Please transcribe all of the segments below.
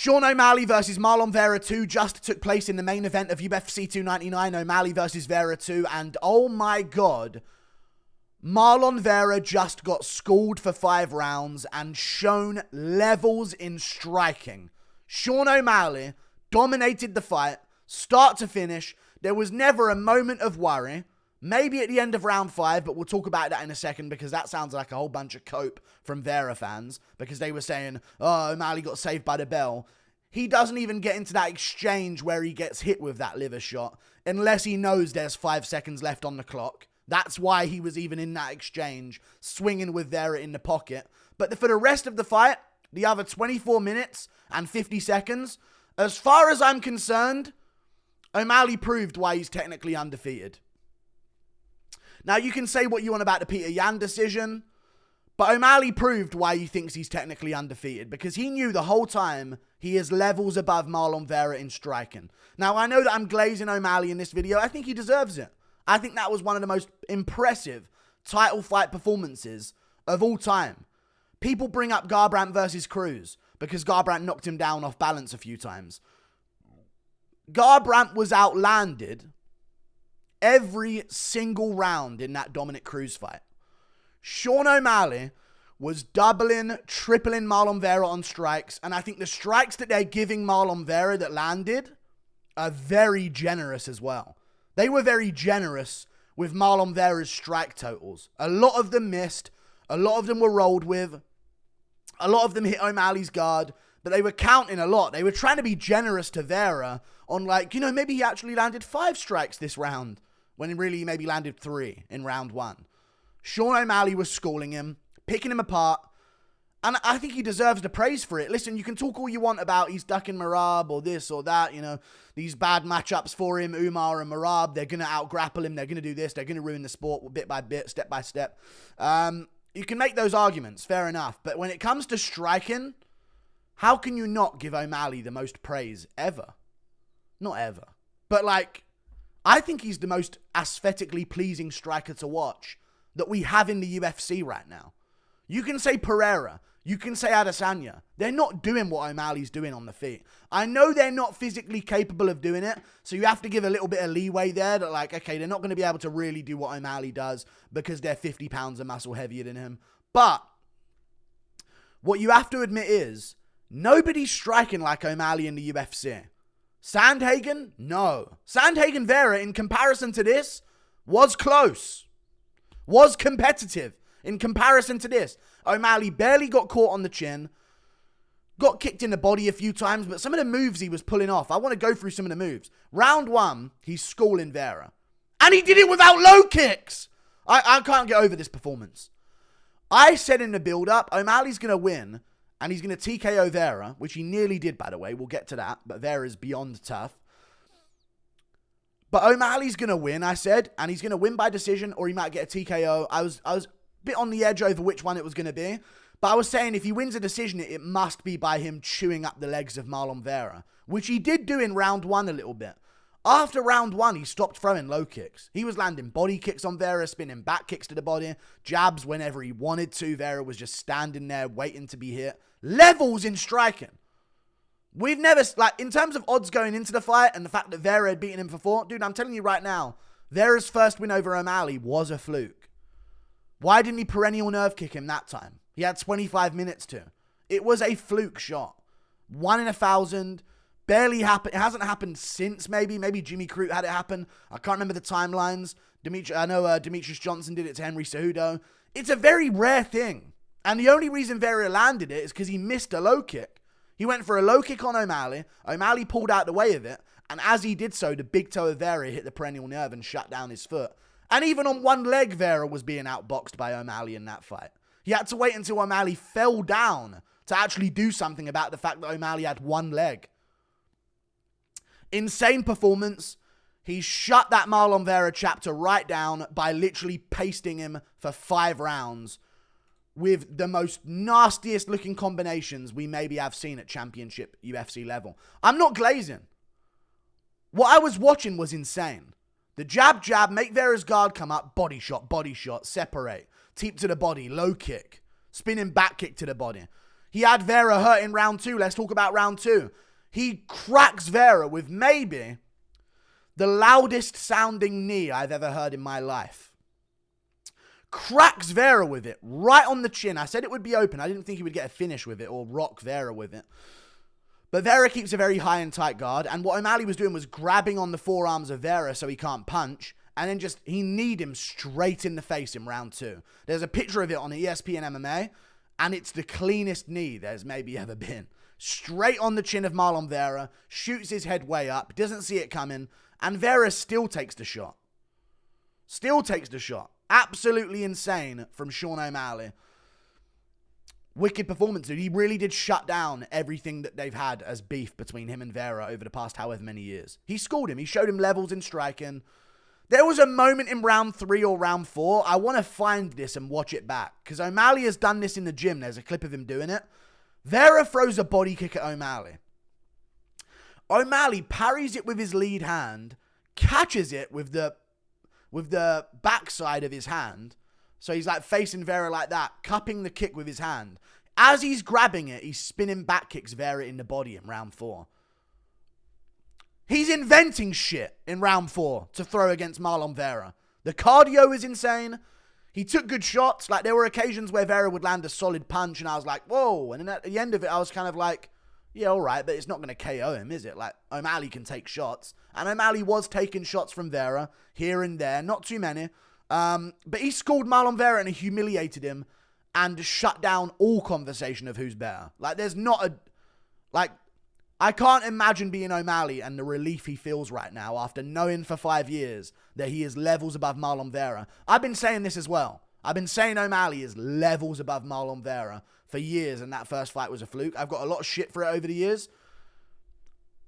Sean O'Malley versus Marlon Vera 2 just took place in the main event of UFC 299, O'Malley versus Vera 2, and oh my god, Marlon Vera just got schooled for 5 rounds and shown levels in striking. Sean O'Malley dominated the fight, start to finish. There was never a moment of worry. Maybe at the end of round 5, but we'll talk about that in a second because that sounds like a whole bunch of cope from Vera fans because they were saying, oh, O'Malley got saved by the bell. He doesn't even get into that exchange where he gets hit with that liver shot unless he knows there's 5 seconds left on the clock. That's why he was even in that exchange, swinging with Vera in the pocket. But for the rest of the fight, the other 24 minutes and 50 seconds, as far as I'm concerned, O'Malley proved why he's technically undefeated. Now, you can say what you want about the Peter Yan decision, but O'Malley proved why he thinks he's technically undefeated because he knew the whole time he is levels above Marlon Vera in striking. Now, I know that I'm glazing O'Malley in this video. I think he deserves it. I think that was one of the most impressive title fight performances of all time. People bring up Garbrandt versus Cruz because Garbrandt knocked him down off balance a few times. Garbrandt was outlanded every single round in that Dominic Cruz fight. Sean O'Malley was doubling, tripling Marlon Vera on strikes, and I think the strikes that they're giving Marlon Vera that landed are very generous as well. They were very generous with Marlon Vera's strike totals. A lot of them missed, a lot of them were rolled with, a lot of them hit O'Malley's guard, but they were counting a lot. They were trying to be generous to Vera on maybe he actually landed 5 strikes this round, when really he maybe landed 3 in round 1. Sean O'Malley was schooling him, picking him apart, and I think he deserves the praise for it. Listen, you can talk all you want about he's ducking Merab or this or that, these bad matchups for him, Umar and Merab, they're going to out-grapple him, they're going to do this, they're going to ruin the sport bit by bit, step by step. You can make those arguments, fair enough, but when it comes to striking, how can you not give O'Malley the most praise ever? Not ever. But I think he's the most aesthetically pleasing striker to watch that we have in the UFC right now. You can say Pereira. You can say Adesanya. They're not doing what O'Malley's doing on the feet. I know they're not physically capable of doing it, so you have to give a little bit of leeway there that okay, they're not going to be able to really do what O'Malley does because they're 50 pounds of muscle heavier than him. But what you have to admit is nobody's striking like O'Malley in the UFC. Sandhagen? No. Sandhagen Vera, in comparison to this, was close. Was competitive in comparison to this. O'Malley barely got caught on the chin. Got kicked in the body a few times, but some of the moves he was pulling off, I want to go through some of the moves. Round 1, he's schooling Vera. And he did it without low kicks. I can't get over this performance. I said in the build-up, O'Malley's going to win, and he's going to TKO Vera, which he nearly did, by the way. We'll get to that, but Vera's beyond tough. But O'Malley's going to win, I said, and he's going to win by decision, or he might get a TKO. I was a bit on the edge over which one it was going to be, but I was saying if he wins a decision, it must be by him chewing up the legs of Marlon Vera, which he did do in round 1 a little bit. After round 1, he stopped throwing low kicks. He was landing body kicks on Vera, spinning back kicks to the body, jabs whenever he wanted to. Vera was just standing there waiting to be hit. Levels in striking. We've never, in terms of odds going into the fight and the fact that Vera had beaten him for 4, dude, I'm telling you right now, Vera's first win over O'Malley was a fluke. Why didn't he perennial nerve kick him that time? He had 25 minutes to. It was a fluke shot. 1 in 1,000. Barely happened. It hasn't happened since, maybe. Maybe Jimmy Crute had it happen. I can't remember the timelines. I know Demetrius Johnson did it to Henry Cejudo. It's a very rare thing. And the only reason Vera landed it is because he missed a low kick. He went for a low kick on O'Malley. O'Malley pulled out the way of it. And as he did so, the big toe of Vera hit the perennial nerve and shut down his foot. And even on one leg, Vera was being outboxed by O'Malley in that fight. He had to wait until O'Malley fell down to actually do something about the fact that O'Malley had one leg. Insane performance. He shut that Marlon Vera chapter right down by literally pasting him for 5 rounds with the most nastiest looking combinations we maybe have seen at championship UFC level. I'm not glazing. What I was watching was insane. The jab, make Vera's guard come up, body shot, separate. Teep to the body, low kick, spinning back kick to the body. He had Vera hurt in round 2. Let's talk about round 2. He cracks Vera with maybe the loudest sounding knee I've ever heard in my life. Cracks Vera with it right on the chin. I said it would be open. I didn't think he would get a finish with it or rock Vera with it. But Vera keeps a very high and tight guard. And what O'Malley was doing was grabbing on the forearms of Vera so he can't punch. And then he kneed him straight in the face in round 2. There's a picture of it on ESPN MMA. And it's the cleanest knee there's maybe ever been. Straight on the chin of Marlon Vera. Shoots his head way up. Doesn't see it coming. And Vera still takes the shot. Still takes the shot. Absolutely insane from Sean O'Malley. Wicked performance, dude. He really did shut down everything that they've had as beef between him and Vera over the past however many years. He schooled him. He showed him levels in striking. There was a moment in round 3 or round 4. I want to find this and watch it back. Because O'Malley has done this in the gym. There's a clip of him doing it. Vera throws a body kick at O'Malley. O'Malley parries it with his lead hand. Catches it with the backside of his hand. So he's like facing Vera like that. Cupping the kick with his hand. As he's grabbing it, he's spinning back kicks Vera in the body in round 4. He's inventing shit in round 4 to throw against Marlon Vera. The cardio is insane. He took good shots. Like, there were occasions where Vera would land a solid punch, and I was like, whoa. And then at the end of it, I was kind of like, yeah, all right, but it's not going to KO him, is it? Like, O'Malley can take shots. And O'Malley was taking shots from Vera here and there. Not too many. But he schooled Marlon Vera and humiliated him and shut down all conversation of who's better. Like, there's not a... Like... I can't imagine being O'Malley and the relief he feels right now after knowing for 5 years that he is levels above Marlon Vera. I've been saying this as well. I've been saying O'Malley is levels above Marlon Vera for years, and that first fight was a fluke. I've got a lot of shit for it over the years.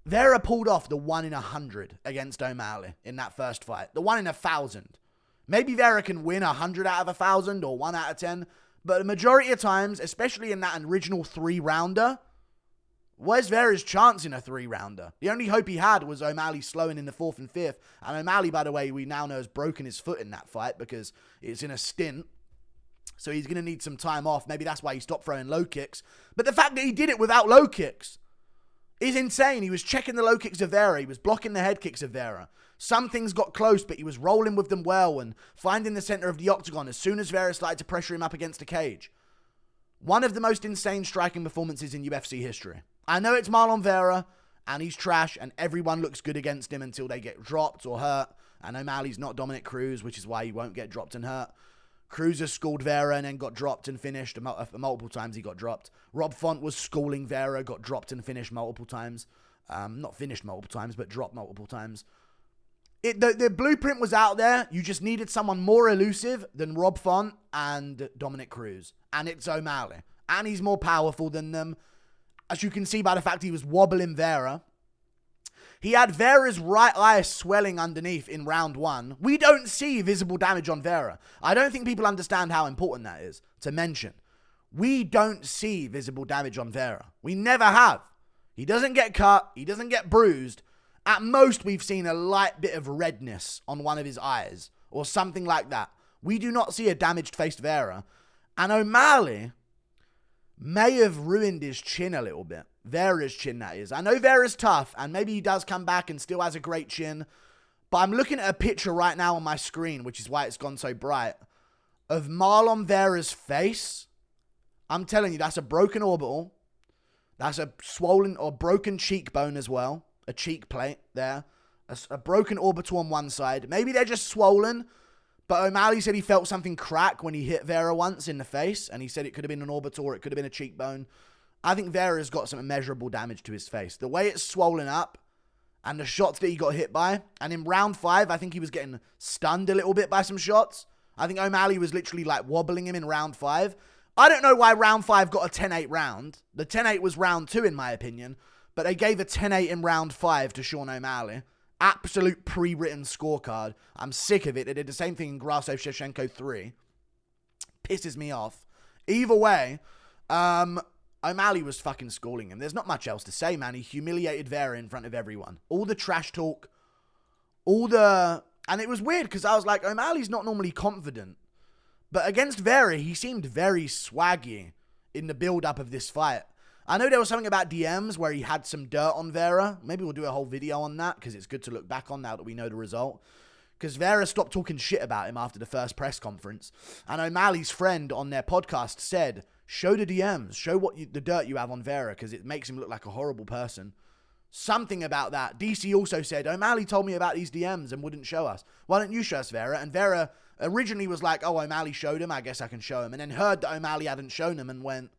Vera pulled off the 1 in 100 against O'Malley in that first fight. The 1 in 1,000. Maybe Vera can win 100 out of 1,000 or 1 out of 10, but the majority of times, especially in that original 3-rounder, where's Vera's chance in a 3-rounder? The only hope he had was O'Malley slowing in the 4th and 5th. And O'Malley, by the way, we now know has broken his foot in that fight because it's in a stint. So he's going to need some time off. Maybe that's why he stopped throwing low kicks. But the fact that he did it without low kicks is insane. He was checking the low kicks of Vera. He was blocking the head kicks of Vera. Some things got close, but he was rolling with them well and finding the center of the octagon as soon as Vera started to pressure him up against the cage. One of the most insane striking performances in UFC history. I know it's Marlon Vera, and he's trash, and everyone looks good against him until they get dropped or hurt, and O'Malley's not Dominic Cruz, which is why he won't get dropped and hurt. Cruz has schooled Vera and then got dropped and finished. Multiple times he got dropped. Rob Font was schooling Vera, got dropped and finished multiple times. Not finished multiple times, but dropped multiple times. The blueprint was out there. You just needed someone more elusive than Rob Font and Dominic Cruz. And it's O'Malley. And he's more powerful than them. As you can see by the fact he was wobbling Vera. He had Vera's right eye swelling underneath in round 1. We don't see visible damage on Vera. I don't think people understand how important that is to mention. We don't see visible damage on Vera. We never have. He doesn't get cut. He doesn't get bruised. At most, we've seen a light bit of redness on one of his eyes or something like that. We do not see a damaged-faced Vera. And O'Malley may have ruined his chin a little bit. Vera's chin, that is. I know Vera's tough, and maybe he does come back and still has a great chin. But I'm looking at a picture right now on my screen, which is why it's gone so bright, of Marlon Vera's face. I'm telling you, that's a broken orbital. That's a swollen or broken cheekbone as well. A cheek plate there. A broken orbital on one side. Maybe they're just swollen. But O'Malley said he felt something crack when he hit Vera once in the face. And he said it could have been an orbital or it could have been a cheekbone. I think Vera's got some immeasurable damage to his face. The way it's swollen up and the shots that he got hit by. And in round 5, I think he was getting stunned a little bit by some shots. I think O'Malley was literally like wobbling him in round 5. I don't know why round 5 got a 10-8 round. The 10-8 was round 2 in my opinion. But they gave a 10-8 in round 5 to Sean O'Malley. Absolute pre-written scorecard. I'm sick of it. They did the same thing in Grasso Shevchenko 3. Pisses me off. Either way, O'Malley was fucking schooling him. There's not much else to say, man. He humiliated Vera in front of everyone. All the trash talk. And it was weird because I was like, O'Malley's not normally confident. But against Vera, he seemed very swaggy in the build-up of this fight. I know there was something about DMs where he had some dirt on Vera. Maybe we'll do a whole video on that because it's good to look back on now that we know the result. Because Vera stopped talking shit about him after the first press conference. And O'Malley's friend on their podcast said, show the DMs. Show the dirt you have on Vera because it makes him look like a horrible person. Something about that. DC also said, O'Malley told me about these DMs and wouldn't show us. Why don't you show us, Vera? And Vera originally was like, oh, O'Malley showed him. I guess I can show him. And then heard that O'Malley hadn't shown him and went,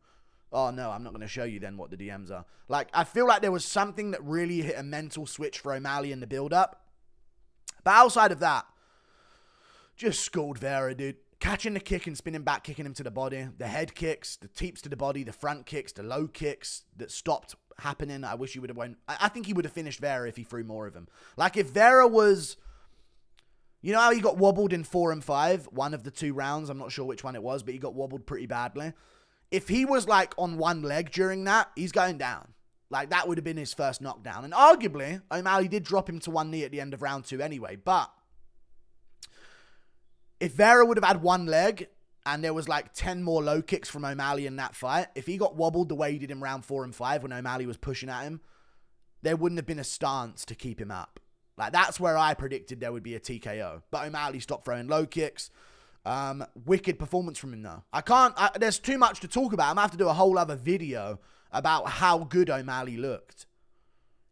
oh, no, I'm not going to show you then what the DMs are. Like, I feel like there was something that really hit a mental switch for O'Malley in the build-up. But outside of that, just schooled Vera, dude. Catching the kick and spinning back, kicking him to the body. The head kicks, the teeps to the body, the front kicks, the low kicks that stopped happening. I wish he would have won. I think he would have finished Vera if he threw more of them. Like, if Vera was... You know how he got wobbled in 4 and 5? One of the 2 rounds. I'm not sure which one it was, but he got wobbled pretty badly. If he was, like, on one leg during that, he's going down. Like, that would have been his first knockdown. And arguably, O'Malley did drop him to one knee at the end of round 2 anyway. But if Vera would have had one leg and there was, like, 10 more low kicks from O'Malley in that fight, if he got wobbled the way he did in round 4 and 5 when O'Malley was pushing at him, there wouldn't have been a stance to keep him up. Like, that's where I predicted there would be a TKO. But O'Malley stopped throwing low kicks. Wicked performance from him though. There's too much to talk about. I'm gonna have to do a whole other video about how good O'Malley looked.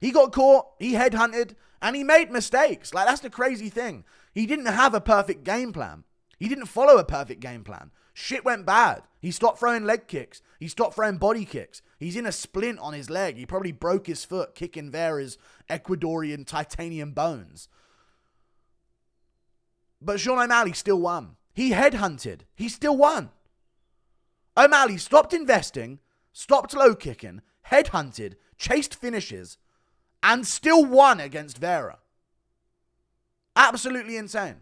He got caught, he headhunted, and he made mistakes. Like, that's the crazy thing. He didn't have a perfect game plan. He didn't follow a perfect game plan. Shit went bad. He stopped throwing leg kicks. He stopped throwing body kicks. He's in a splint on his leg. He probably broke his foot kicking Vera's Ecuadorian titanium bones. But Sean O'Malley still won. He headhunted. He still won. O'Malley stopped investing, stopped low kicking, headhunted, chased finishes, and still won against Vera. Absolutely insane.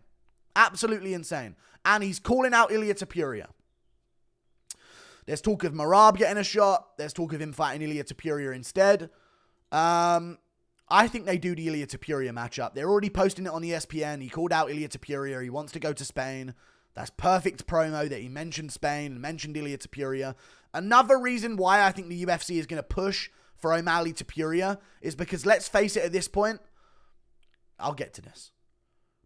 Absolutely insane. And he's calling out Ilia Topuria. There's talk of Merab getting a shot. There's talk of him fighting Ilia Topuria instead. I think they do the Ilia Topuria matchup. They're already posting it on ESPN. He called out Ilia Topuria. He wants to go to Spain. That's perfect promo that he mentioned Spain and mentioned Ilia Topuria. Another reason why I think the UFC is going to push for O'Malley Topuria is because, let's face it, at this point, I'll get to this.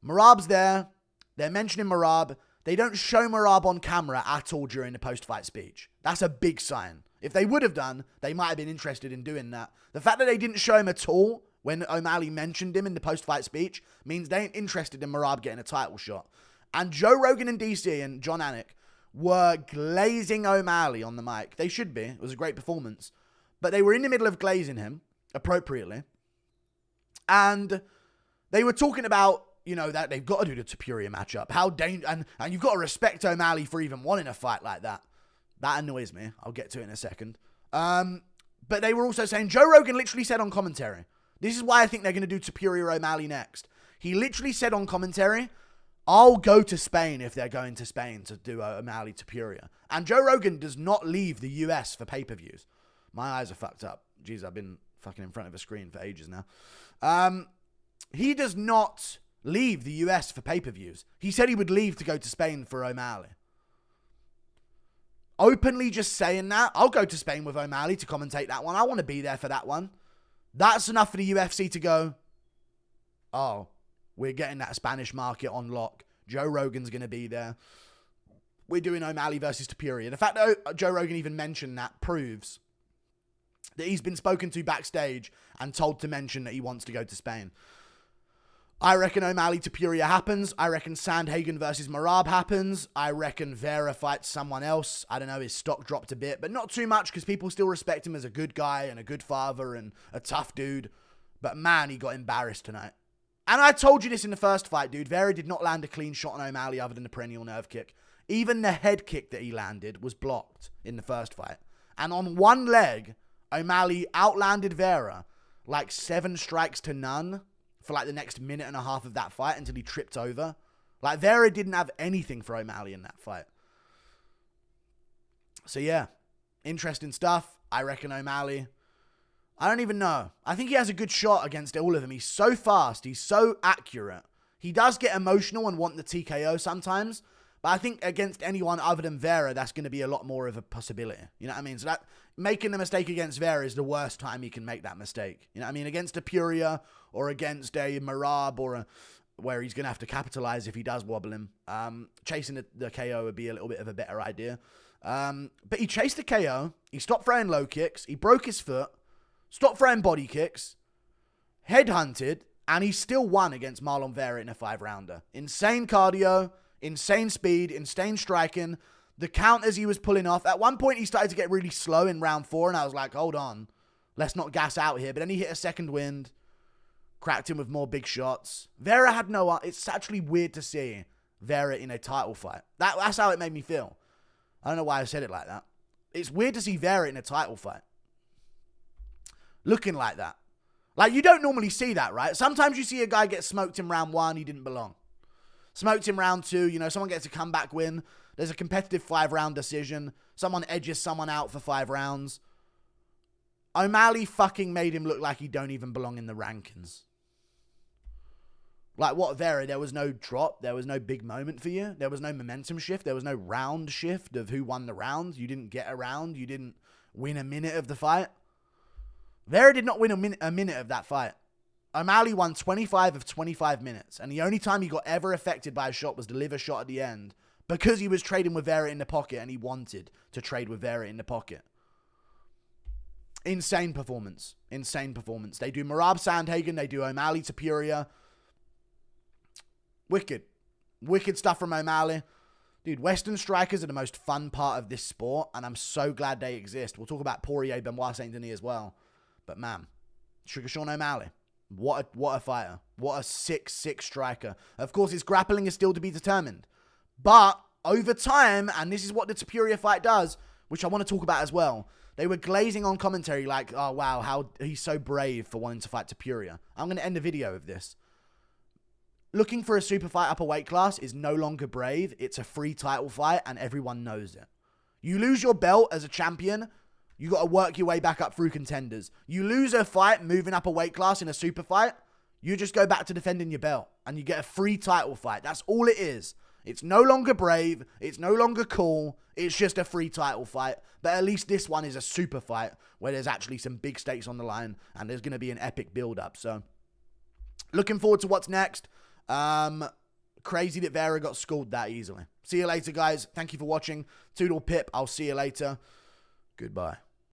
Merab's there. They're mentioning Merab. They don't show Merab on camera at all during the post-fight speech. That's a big sign. If they would have done, they might have been interested in doing that. The fact that they didn't show him at all when O'Malley mentioned him in the post-fight speech means they ain't interested in Merab getting a title shot. And Joe Rogan and DC and John Anik were glazing O'Malley on the mic. They should be. It was a great performance. But they were in the middle of glazing him, appropriately. And they were talking about, you know, that they've got to do the Topuria matchup. And you've got to respect O'Malley for even wanting a fight like that. That annoys me. I'll get to it in a second. But they were also saying, Joe Rogan literally said on commentary, this is why I think they're going to do Topuria O'Malley next. He literally said on commentary, I'll go to Spain if they're going to Spain to do O'Malley Topuria. And Joe Rogan does not leave the US for pay-per-views. My eyes are fucked up. Jeez, I've been fucking in front of a screen for ages now. He does not leave the US for pay-per-views. He said he would leave to go to Spain for O'Malley. Openly just saying that, I'll go to Spain with O'Malley to commentate that one. I want to be there for that one. That's enough for the UFC to go, oh, we're getting that Spanish market on lock. Joe Rogan's going to be there. We're doing O'Malley versus Topuria. The fact that Joe Rogan even mentioned that proves that he's been spoken to backstage and told to mention that he wants to go to Spain. I reckon O'Malley Topuria happens. I reckon Sandhagen versus Merab happens. I reckon Vera fights someone else. I don't know, his stock dropped a bit, but not too much because people still respect him as a good guy and a good father and a tough dude. But man, he got embarrassed tonight. And I told you this in the first fight, dude. Vera did not land a clean shot on O'Malley other than the perennial nerve kick. Even the head kick that he landed was blocked in the first fight. And on one leg, O'Malley outlanded Vera like 7 strikes to none for like the next minute and a half of that fight until he tripped over. Like, Vera didn't have anything for O'Malley in that fight. So yeah, interesting stuff. I reckon O'Malley, I don't even know. I think he has a good shot against all of them. He's so fast. He's so accurate. He does get emotional and want the TKO sometimes, But I think against anyone other than Vera, that's going to be a lot more of a possibility. You know what I mean? So that making the mistake against Vera is the worst time he can make that mistake. You know what I mean? Against a Puria or against a Marab or where he's going to have to capitalize if he does wobble him. Chasing the KO would be a little bit of a better idea. But he chased the KO. He stopped throwing low kicks. He broke his foot. Stopped throwing body kicks. Headhunted. And he still won against Marlon Vera in a 5-rounder. Insane cardio. Insane speed, insane striking, the counters he was pulling off. At one point, he started to get really slow in round 4, and I was like, hold on, let's not gas out here. But then he hit a second wind, cracked him with more big shots. Vera had no... It's actually weird to see Vera in a title fight. That's how it made me feel. I don't know why I said it like that. It's weird to see Vera in a title fight. Looking like that. Like, you don't normally see that, right? Sometimes you see a guy get smoked in round 1, he didn't belong. Smoked in round 2, you know, someone gets a comeback win. There's a competitive 5-round decision. Someone edges someone out for 5 rounds. O'Malley fucking made him look like he don't even belong in the rankings. Like, what, Vera? There was no drop. There was no big moment for you. There was no momentum shift. There was no round shift of who won the round. You didn't get a round. You didn't win a minute of the fight. Vera did not win a minute of that fight. O'Malley won 25 of 25 minutes, and the only time he got ever affected by a shot was the liver shot at the end because he was trading with Vera in the pocket and he wanted to trade with Vera in the pocket. Insane performance. Insane performance. They do Marab Sandhagen, they do O'Malley to Puria. Wicked. Wicked stuff from O'Malley. Dude, Western strikers are the most fun part of this sport, and I'm so glad they exist. We'll talk about Poirier, Benoit Saint Denis as well. But man, Sugar Sean O'Malley. What a fighter. What a sick striker. Of course, his grappling is still to be determined. But over time, and this is what the Topuria fight does, which I want to talk about as well, they were glazing on commentary like, oh, wow, how he's so brave for wanting to fight Topuria. I'm going to end the video with this. Looking for a super fight upper weight class is no longer brave. It's a free title fight, and everyone knows it. You lose your belt as a champion, you got to work your way back up through contenders. You lose a fight moving up a weight class in a super fight, you just go back to defending your belt and you get a free title fight. That's all it is. It's no longer brave. It's no longer cool. It's just a free title fight. But at least this one is a super fight where there's actually some big stakes on the line and there's going to be an epic build-up. So, looking forward to what's next. Crazy that Vera got schooled that easily. See you later, guys. Thank you for watching. Toodle pip. I'll see you later. Goodbye.